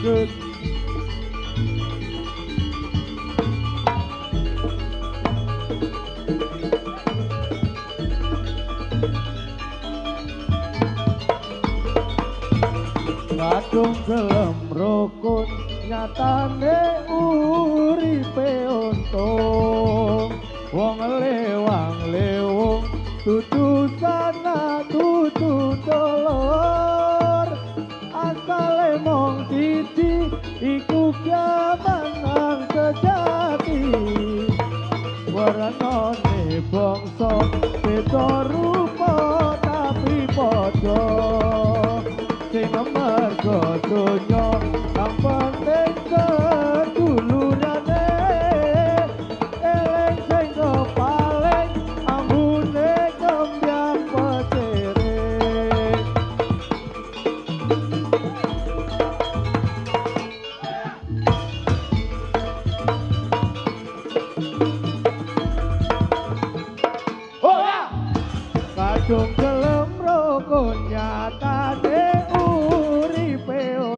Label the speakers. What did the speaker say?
Speaker 1: sugeng. Kadung gelem rukun nyatane uripe untung wong lewang lewung tutu sana tutu dolor asale mong titi iku kiaman sejati warnane bangsa beda rupa tapi padha sing mergo donya kang penting kedulurane eling sing paling ambune kembang petere oh ya kadung